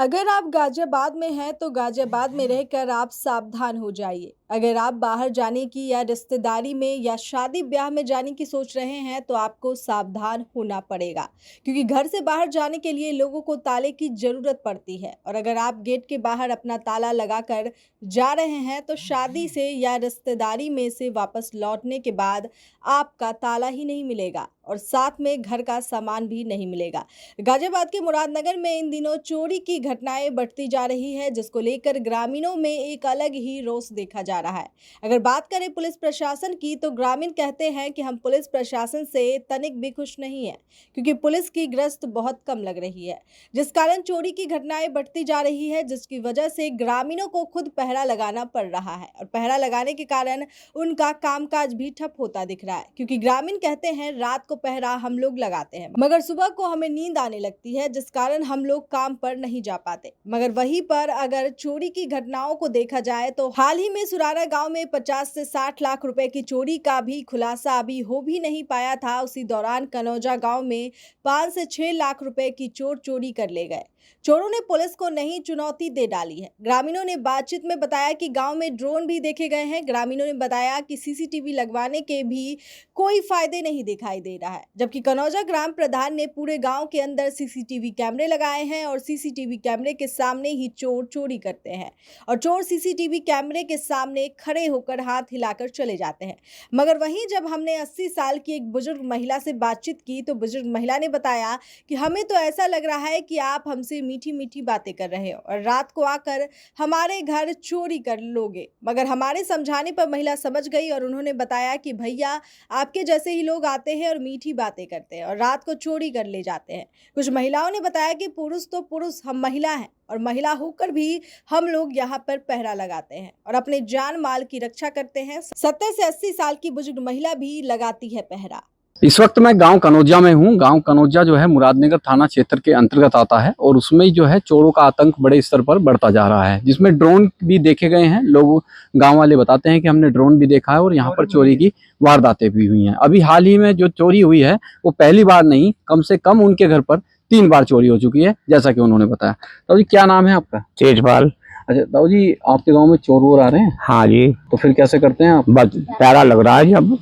अगर आप गाजियाबाद में हैं तो गाजियाबाद में रहकर आप सावधान हो जाइए। अगर आप बाहर जाने की या रिश्तेदारी में या शादी ब्याह में जाने की सोच रहे हैं तो आपको सावधान होना पड़ेगा, क्योंकि घर से बाहर जाने के लिए लोगों को ताले की जरूरत पड़ती है। और अगर आप गेट के बाहर अपना ताला लगाकर जा रहे हैं तो शादी से या रिश्तेदारी में से वापस लौटने के बाद आपका ताला ही नहीं मिलेगा और साथ में घर का सामान भी नहीं मिलेगा। गाजियाबाद के मुरादनगर में इन दिनों चोरी की घटनाएं बढ़ती जा रही है, जिसको लेकर ग्रामीणों में एक अलग ही रोष देखा जा रहा है। अगर बात करें पुलिस प्रशासन की तो ग्रामीण कहते हैं कि हम पुलिस प्रशासन से तनिक भी खुश नहीं है, क्योंकि पुलिस की गश्त बहुत कम लग रही है, जिस कारण चोरी की घटनाएं बढ़ती जा रही है, जिसकी वजह से ग्रामीणों को खुद पहरा लगाना पड़ रहा है। और पहरा लगाने के कारण उनका कामकाज भी ठप होता दिख रहा है, क्योंकि ग्रामीण कहते हैं रात को पहरा हम लोग लगाते हैं मगर सुबह को हमें नींद आने लगती है, जिस कारण हम लोग काम पर नहीं जा पाते। मगर वहीं पर अगर चोरी की घटनाओं को देखा जाए तो हाल ही में सुरारा गांव में 50 से 60 लाख रुपए की चोरी का भी खुलासा अभी हो भी नहीं पाया था। उसी दौरान कनौजा गांव में 5 से 6 लाख रुपए की चोर चोरी कर ले गए। चोरों ने पुलिस को नई चुनौती दे डाली है। ग्रामीणों ने बातचीत में बताया कि गांव में ड्रोन भी देखे गए हैं। ग्रामीणों ने बताया कि सीसीटीवी लगवाने के भी कोई फायदे नहीं दिखाई दे रहा है, जबकि कनौजा ग्राम प्रधान ने पूरे गांव के अंदर सीसीटीवी कैमरे लगाए हैं और सीसीटीवी कैमरे के सामने ही चोर चोरी करते हैं और चोर सीसीटीवी कैमरे के सामने खड़े होकर हाथ हिलाकर चले जाते हैं। मगर वहीं जब हमने 80 साल की एक बुजुर्ग महिला से बातचीत की तो बुजुर्ग महिला ने बताया कि हमें तो ऐसा लग रहा है कि आप हमसे मीठी मीठी बातें कर रहे हो और रात को आकर हमारे घर चोरी कर लोगे। मगर हमारे समझाने पर महिला समझ गई और उन्होंने बताया कि भैया, आपके जैसे ही लोग आते हैं और मीठी बातें करते हैं और रात को चोरी कर ले जाते हैं। कुछ महिलाओं ने बताया कि पुरुष तो पुरुष, हम महिला हैं और महिला होकर भी हम लोग यहाँ पर पहरा लगाते हैं और अपने जान माल की रक्षा करते हैं। 70 से 80 साल की बुजुर्ग महिला भी लगाती है पहरा। इस वक्त मैं गांव कनौजा में हूं। गांव कनौजा जो है मुरादनगर थाना क्षेत्र के अंतर्गत आता है और उसमें जो है चोरों का आतंक बड़े स्तर पर बढ़ता जा रहा है, जिसमें ड्रोन भी देखे गए हैं। लोग, गांव वाले बताते हैं कि हमने ड्रोन भी देखा है और यहाँ पर चोरी की वारदातें भी हुई हैं। अभी हाल ही में जो चोरी हुई है वो पहली बार नहीं, कम से कम उनके घर पर 3 बार चोरी हो चुकी है, जैसा कि उन्होंने बताया। ताऊ जी, क्या नाम है आपका? तेजपाल। अच्छा ताऊ जी, आपके गाँव में चोर वोर आ रहे हैं? हाँ जी। तो फिर कैसे करते हैं आप? बस पैरा लग रहा है। जब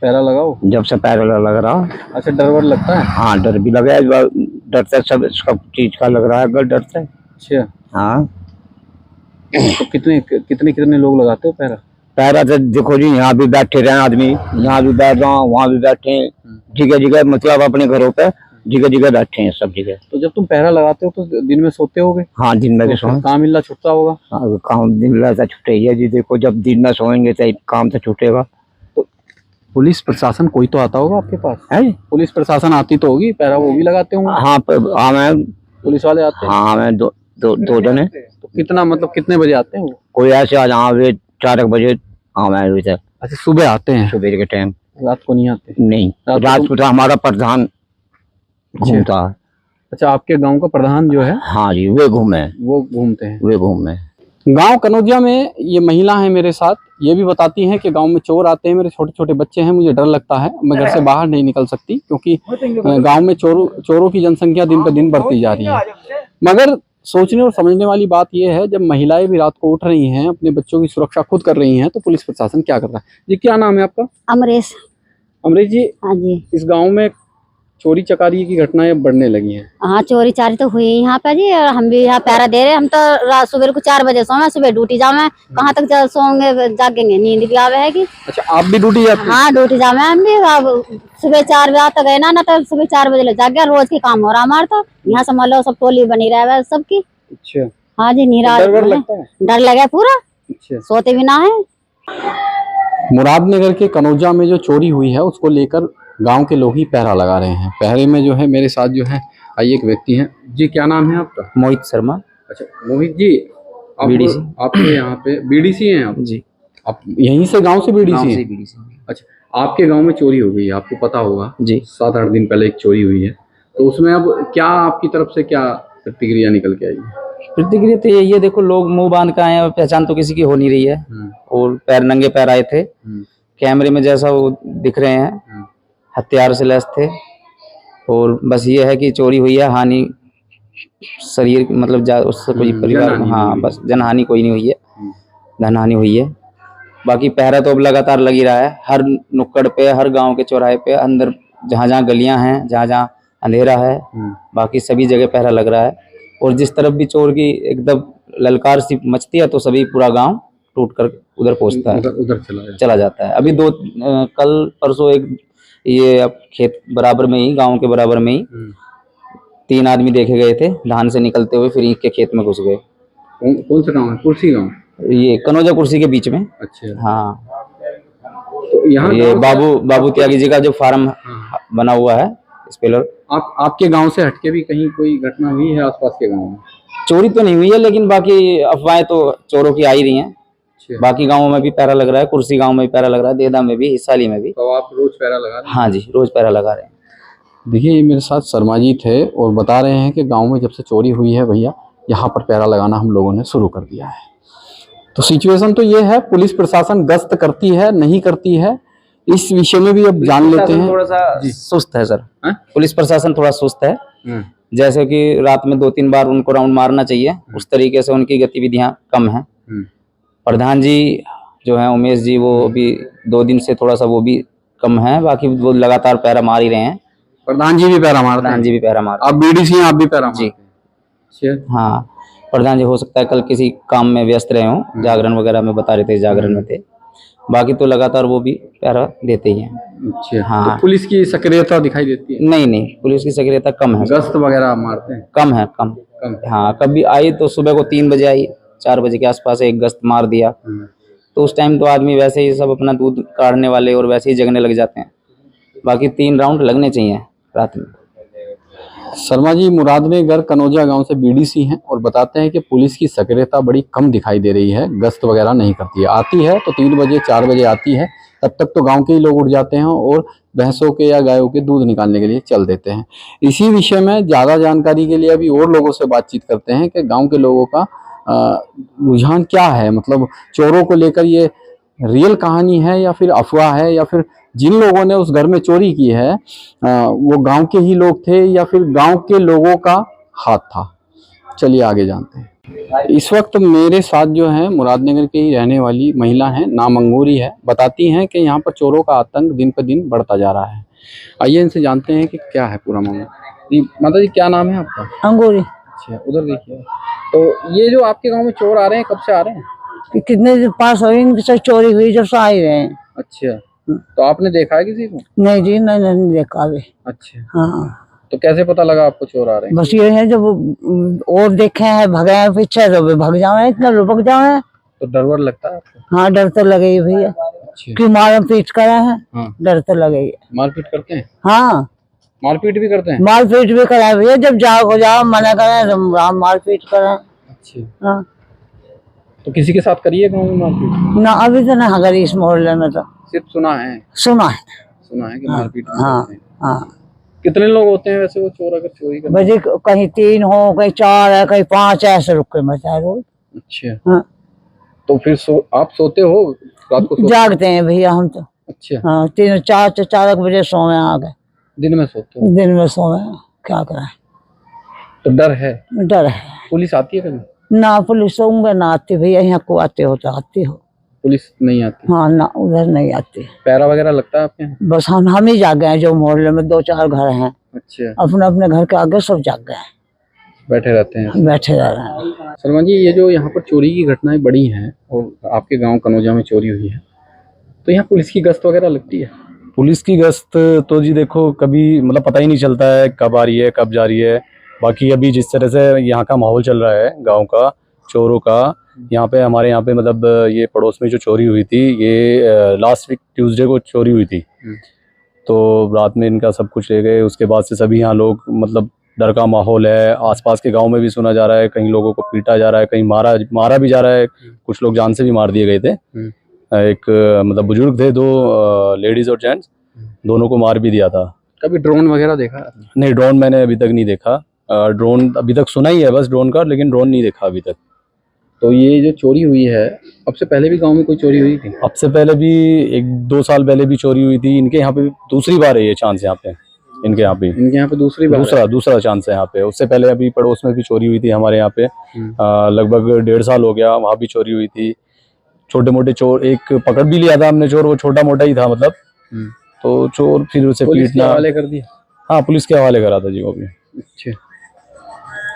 पहरा लगाओ? जब से पैरा लग रहा है। अच्छा, डर वर लगता है? हाँ, डर भी लगा है। डरते सब चीज का लग रहा है, अगर डरते। अच्छा हाँ। तो कितने लोग लगाते हो पहरा? पैरा तो देखो जी, यहाँ भी बैठे रहे आदमी, यहाँ भी बैठ रहा हूँ, वहाँ भी बैठे, जगह जगह, मतलब अपने घरों पे जगह जगह बैठे हैं, सब जगह। तो जब तुम पहरा लगाते हो तो दिन में सोते होगे? हाँ, दिन में तो काम मिलना छुटता होगा? हाँ, काम दिन में ऐसा छुटे ही है जी। देखो, जब दिन में सोएंगे तो काम तो छूटेगा। पुलिस प्रशासन कोई तो आता होगा आपके पास? है, पुलिस प्रशासन आती तो होगी, पहरा वो भी लगाते होंगे? हाँ, मैं पुलिस वाले आते हैं? हाँ, मैं दो जन है। तो कितना, मतलब कितने बजे आते हैं वो? कोई ऐसे आज हाँ 4 बजे। हाँ, मैं अभी तक। अच्छा, सुबह आते हैं? सुबह के टाइम। रात को नहीं आते? नहीं, रात को तो हमारा प्रधान घूमता है। अच्छा, आपके गांव का प्रधान जो है? हाँ जी, वो घूमते हैं। गांव कनौजिया में ये महिला है मेरे साथ, ये भी बताती हैं कि गांव में चोर आते हैं, मेरे छोटे छोटे बच्चे हैं, मुझे डर लगता है, मैं घर से बाहर नहीं निकल सकती, क्योंकि गांव में चोरों की जनसंख्या दिन पर दिन बढ़ती जा रही है। मगर सोचने और समझने वाली बात यह है, जब महिलाएं भी रात को उठ रही हैं, अपने बच्चों की सुरक्षा खुद कर रही हैं, तो पुलिस प्रशासन क्या कर रहा है? जी, क्या नाम है आपका? अमरेश। अमरेश जी, हाँ जी। इस गाँव में चोरी चकारी की घटनाएं बढ़ने लगी हैं। हाँ, चोरी चारी तो हुई यहाँ पे जी, और हम भी यहाँ पहरा दे रहे हैं। हम तो रात सुबह को 4 बजे सोए, सुबह ड्यूटी जावे, कहाँ तक सोएंगे, जागेंगे, नींद भी आवे है कि। अच्छा, आप भी ड्यूटी जाते हैं? हाँ, ड्यूटी जावे हम भी। अब सुबह 4 बजे तक गए ना तो सुबह 4 बजे जाग गया। रोज के काम हो रहा हमारे तो। यहाँ से मान लो सब टोली बनी रहे सबकी। अच्छा। हाँ जी, नीरा डर लगे पूरा। अच्छा। सोते भी ना है। मुरादनगर के कनौजा में जो चोरी हुई है उसको लेकर गांव के लोग ही पहरा लगा रहे हैं। पहरे में जो है मेरे साथ जो है आइए एक व्यक्ति हैं। जी, क्या नाम है आपका? मोहित शर्मा। अच्छा मोहित जी, बीडीसी। आपके यहाँ पे बीडीसी हैं आप? जी। आप यहीं से गांव से बीडीसी हैं? बीडीसी। अच्छा, आपके गांव में चोरी हो गई है, आपको पता होगा जी। 7-8 दिन पहले एक चोरी हुई है, तो उसमें अब क्या आपकी तरफ से क्या प्रतिक्रिया निकल के आई है? प्रतिक्रिया तो यही है, देखो लोग मुंह बांध के आए हैं, पहचान तो किसी की हो नहीं रही है, और नंगे पैर आए थे। कैमरे में जैसा वो दिख रहे हैं, हथियार से लैस थे, और बस ये है कि चोरी हुई है, हानि शरीर मतलब उससे कोई परिवार जनहानि हाँ नहीं हुई। बस जनहानि कोई नहीं हुई है, धनहानि हुई है। बाकी पहरा तो अब लगातार लग ही रहा है, हर नुक्कड़ पे, हर गांव के चौराहे पे, अंदर जहाँ जहाँ गलियां हैं, जहाँ जहाँ अंधेरा है, बाकी सभी जगह पहरा लग रहा है। और जिस तरफ भी चोर की एकदम ललकार सी मचती है तो सभी पूरा गांव टूट कर उधर पहुंचता है, उधर चला जाता है। अभी कल परसों एक ये अब खेत बराबर में ही, गांव के बराबर में ही 3 आदमी देखे गए थे धान से निकलते हुए, फिर ईंट के खेत में घुस गए। कौन सा गाँव है? कुर्सी गाँव? ये कनौजा कुर्सी के बीच में। अच्छा। हाँ, तो यहाँ ये बाबू त्यागी जी का जो फार्म हाँ। बना हुआ है स्पेलर। आपके गांव से हटके भी कहीं कोई घटना हुई है आसपास के गांव में? चोरी तो नहीं हुई है, लेकिन बाकी अफवाहें तो चोरों की आ ही रही हैं। बाकी गांवों में भी पहरा लग रहा है, कुर्सी गांव में भी पहरा लग रहा है, देदा में भी, हिसाली में भी। तो आप रोज पहरा लगा रहे हैं? हाँ जी, रोज पहरा लगा रहे हैं। देखिए, ये मेरे साथ शर्मा जी थे और बता रहे हैं कि गांव में जब से चोरी हुई है भैया, यहाँ पर पहरा लगाना हम लोगों ने शुरू कर दिया है। तो सिचुएशन तो ये है, पुलिस प्रशासन गश्त करती है नहीं करती है, इस विषय में भी अब जान लेते हैं। थोड़ा सा सुस्त है सर, हाँ? पुलिस प्रशासन थोड़ा सुस्त है। जैसे कि रात में 2-3 बार उनको राउंड मारना चाहिए, उस तरीके से उनकी गतिविधियां कम हैं। प्रधान जी जो हैं उमेश जी, वो अभी 2 दिन से थोड़ा सा वो भी कम है, बाकी वो लगातार पैरा मार ही रहे हैं। प्रधान जी भी पैरा मारते हैं? प्रधान जी भी पैरा मार, आप बीडीसी हैं, आप भी पैरा जी। मारते हैं? हाँ, प्रधान जी हो सकता है कल किसी काम में व्यस्त रहे हों, जागरण वगैरह में बता रहे थे, जागरण में थे। बाकी तो लगातार वो भी पहरा देते ही हैं। अच्छा। हाँ। तो पुलिस की सक्रियता दिखाई देती है? नहीं, पुलिस की सक्रियता कम है, गश्त वगैरह आप मारते हैं? कम है, कम। हाँ, कभी आई तो सुबह को 3 बजे आई, 4 बजे के आसपास एक गश्त मार दिया, तो उस टाइम तो आदमी वैसे ही सब अपना दूध काटने वाले और वैसे ही जगने लग जाते हैं। बाकी 3 राउंड लगने चाहिए रात में। शर्मा जी मुरादनगर कनौजा गांव से बीडीसी हैं और बताते हैं कि पुलिस की सक्रियता बड़ी कम दिखाई दे रही है, गश्त वगैरह नहीं करती है। आती है तो 3 बजे 4 बजे आती है, तब तक तो गांव के ही लोग उठ जाते हैं और भैंसों के या गायों के दूध निकालने के लिए चल देते हैं। इसी विषय में ज़्यादा जानकारी के लिए अभी और लोगों से बातचीत करते हैं कि गाँव के लोगों का रुझान क्या है, मतलब चोरों को लेकर ये रियल कहानी है या फिर अफवाह है, या फिर जिन लोगों ने उस घर में चोरी की है वो गांव के ही लोग थे या फिर गांव के लोगों का हाथ था। चलिए आगे जानते हैं। इस वक्त मेरे साथ जो है मुरादनगर की ही रहने वाली महिला हैं, नाम अंगूरी है। बताती हैं कि यहाँ पर चोरों का आतंक दिन पर दिन बढ़ता जा रहा है। आइए इनसे जानते हैं कि क्या है पूरा मामला। जी माता जी, क्या नाम है आपका? अंगूरी। अच्छा, उधर देखिए। तो ये जो आपके गाँव में चोर आ रहे हैं, कब से आ रहे हैं? कितने दिन पास हो इनसे चोरी हुई जब से आ ही रहे हैं। अच्छा, तो आपने देखा है किसी को? नहीं जी, नहीं देखा अभी। अच्छा। हाँ, तो कैसे पता लगा आपको चोर आ रहे हैं? बस ये है जब और देखे हैं भगे हैं पीछे तो वे भग जाए, इतना लुपक जाए। तो डर वर लगता है आपको? हाँ, डर तो लगे ही भैया। अच्छा। क्यों मार पीट करे हैं? हाँ। डर तो लगे ही। मारपीट करते हैं? हाँ, मारपीट भी करते हैं? मारपीट भी कराए भैया, जब जाओ हो जाओ मना करें तो मारपीट करें। अच्छा। हाँ, तो किसी के साथ करिए गाँव में मारपीट? ना अभी तो ना करी इस मोहल्ले में, तो सिर्फ सुना है? सुना है। सुना है कि मारपीट भी हाँ करते हैं। हाँ, कितने लोग होते हैं वैसे वो चोर अगर चोरी करते बजे कहीं 3 हो, कहीं 4 है, कहीं 5 ऐसे रुक के मचा रोज। हैं? अच्छा। हाँ, तो फिर आप सोते हो रात को? जागते हैं भैया हम तो। अच्छा। हाँ, 3-4 बजे सोए आ गए। दिन में सोते हो? दिन में सोए, क्या करें। तो डर है? डर है पुलिस आती है कभी? ना, पुलिस होंगे ना आती भैया, यहाँ को आते हो तो आती हो। पुलिस नहीं आती? हाँ ना, उधर नहीं आती। पैरा वगैरह लगता है आपके यहाँ? बस हम ही जाग गए, जो मोहल्ले में 2-4 घर हैं, अच्छा। अपने अपने घर के आगे सब जाग गए, बैठे रहते हैं? बैठे रह रहे हैं। शर्मा जी, ये जो यहाँ पर चोरी की घटनाएं बढ़ी हैं और आपके गांव कनौजा में चोरी हुई है, तो यहाँ पुलिस की गश्त वगैरह लगती है? पुलिस की गश्त तो जी देखो कभी मतलब पता ही नहीं चलता है कब आ रही है कब जा रही है। बाकी अभी जिस तरह से यहाँ का माहौल चल रहा है गांव का चोरों का, यहाँ पे हमारे यहाँ पे मतलब ये पड़ोस में जो चोरी हुई थी, ये लास्ट वीक ट्यूसडे को चोरी हुई थी। तो रात में इनका सब कुछ ले गए। उसके बाद से सभी यहाँ लोग मतलब डर का माहौल है। आसपास के गांव में भी सुना जा रहा है कहीं लोगों को पीटा जा रहा है, कहीं मारा भी जा रहा है। कुछ लोग जान से भी मार दिए गए थे। एक मतलब बुजुर्ग थे, 2 लेडीज और जेंट्स, दोनों को मार भी दिया था। कभी ड्रोन वगैरह देखा? नहीं, ड्रोन मैंने अभी तक नहीं देखा। ड्रोन अभी तक सुना ही है बस ड्रोन का, लेकिन ड्रोन नहीं देखा अभी तक। तो ये जो चोरी हुई है, अब से पहले भी गांव में कोई चोरी हुई थी? अब से पहले भी 1-2 साल पहले भी चोरी हुई थी। इनके यहाँ पे दूसरी बार है ये चांस यहाँ पे। इनके यहाँ पे। इनके यहाँ पे दूसरी बार दूसरा चांस है यहाँ पे। उससे पहले अभी पड़ोस में भी चोरी हुई थी हमारे यहाँ पे, लगभग 1.5 साल हो गया, वहाँ भी चोरी हुई थी। छोटे मोटे चोर, एक पकड़ भी लिया था हमने चोर, वो छोटा मोटा ही था मतलब, तो चोर फिर उसे पुलिस के पीटना। हवाले कर दिया? हाँ, पुलिस के हवाले करा था जी वो भी। अच्छा,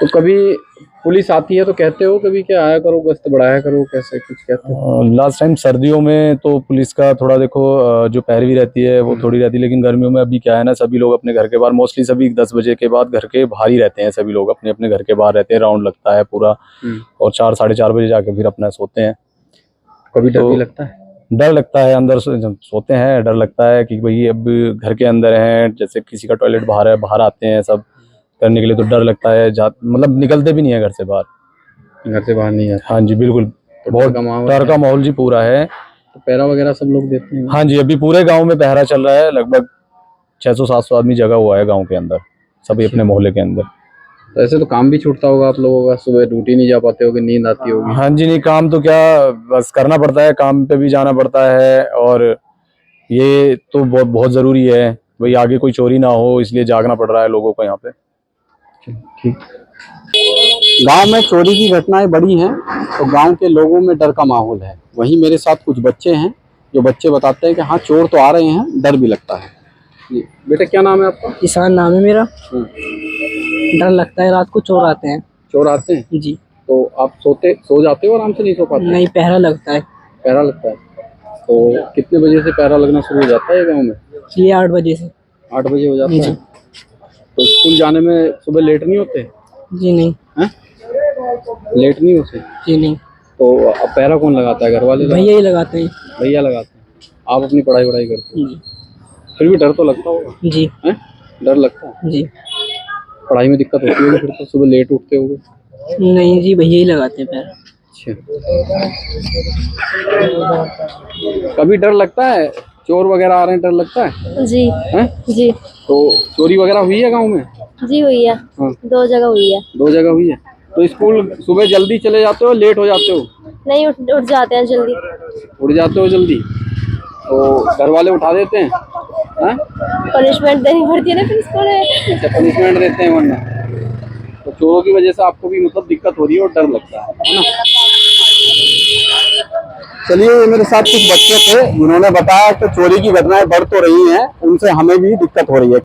तो कभी पुलिस आती है तो कहते हो कभी क्या आया करो, गश्त बढ़ाया करो, कैसे कुछ कहते हो? लास्ट टाइम सर्दियों में तो पुलिस का थोड़ा देखो जो पैरवी रहती है वो थोड़ी रहती है, लेकिन गर्मियों में अभी क्या है ना, सभी लोग अपने घर के बाहर, मोस्टली सभी 10 बजे के बाद घर के बाहर ही रहते हैं, सभी लोग अपने अपने घर के बाहर रहते हैं, राउंड लगता है पूरा, और 4 साढ़े 4 बजे जाके फिर अपना सोते हैं। कभी डर तो भी लगता है? डर लगता है, अंदर जब सोते हैं डर लगता है कि भाई अब घर के अंदर हैं, जैसे किसी का टॉयलेट बाहर है, बाहर आते हैं सब करने के लिए, तो डर लगता है, मतलब निकलते भी नहीं है घर से बाहर नहीं आते। हाँ जी बिल्कुल, तो बहुत डर का माहौल जी पूरा है। तो पहरा वगैरह सब लोग देते हैं? हाँ जी, अभी पूरे गांव में पहरा चल रहा है, लगभग 600-700 आदमी जगह हुआ है गांव के अंदर, सभी अपने मोहल्ले के अंदर। तो ऐसे तो काम भी छूटता होगा आप लोगों का, सुबह ड्यूटी नहीं जा पाते होगे, नींद आती होगी? हाँ जी, नहीं काम तो क्या, बस करना पड़ता है, काम पे भी जाना पड़ता है, और ये तो बहुत जरूरी है भाई, आगे कोई चोरी ना हो, इसलिए जागना पड़ रहा है लोगों को यहाँ पे। ठीक। गांव में चोरी की घटनाएं बढ़ी हैं तो गांव के लोगों में डर का माहौल है। वहीं मेरे साथ कुछ बच्चे हैं, जो बच्चे बताते हैं कि हाँ चोर तो आ रहे हैं, डर भी लगता है। जी बेटा, क्या नाम है आपका? किसान नाम है मेरा। डर लगता है, रात को चोर आते हैं। चोर आते हैं जी। तो आप सो जाते हो, आराम से नहीं सो पाते? नहीं, पहरा लगता है। पहरा लगता है। तो कितने बजे से पहरा लगना शुरू हो जाता है गाँव में? ये 8 बजे से। 8 बजे हो जाता है। तो स्कूल जाने में सुबह लेट नहीं होते? जी नहीं। हैं? लेट नहीं होते? जी नहीं। तो अब पहरा कौन लगाता है? घर वाले? भैया ही लगाते हैं। भैया लगाते हैं। आप अपनी पढ़ाई करते हैं? जी। फिर भी डर तो लगता होगा? जी। हैं? डर लगता है? जी। पढ़ाई में दिक्कत होती होगी फिर तो, सुबह लेट उठते होगे? नहीं जी, भैया ही लगाते हैं पहरा। अच्छा, कभी डर लगता है चोर वगैरह आ रहे हैं, डर लगता है? जी हैं? जी तो चोरी वगैरह हुई है गांव में? जी हुई है। हाँ। 2 जगह हुई है। 2 जगह हुई है। तो स्कूल सुबह जल्दी चले जाते हो, लेट हो जाते हो? नहीं, उठ जाते हैं जल्दी। उठ जाते हो जल्दी? तो घर वाले उठा देते हैं? हैं? पनिशमेंट देनी पड़ती है ना फिर इसको। अच्छा, पनिशमेंट देते हैं वरना? तो चोरों की वजह से आपको भी मतलब दिक्कत हो रही है और डर लगता है ना? चलिए, मेरे साथ कुछ बच्चे थे जिन्होंने बताया कि चोरी की घटनाएं बढ़ तो रही हैं, उनसे हमें भी दिक्कत हो रही है।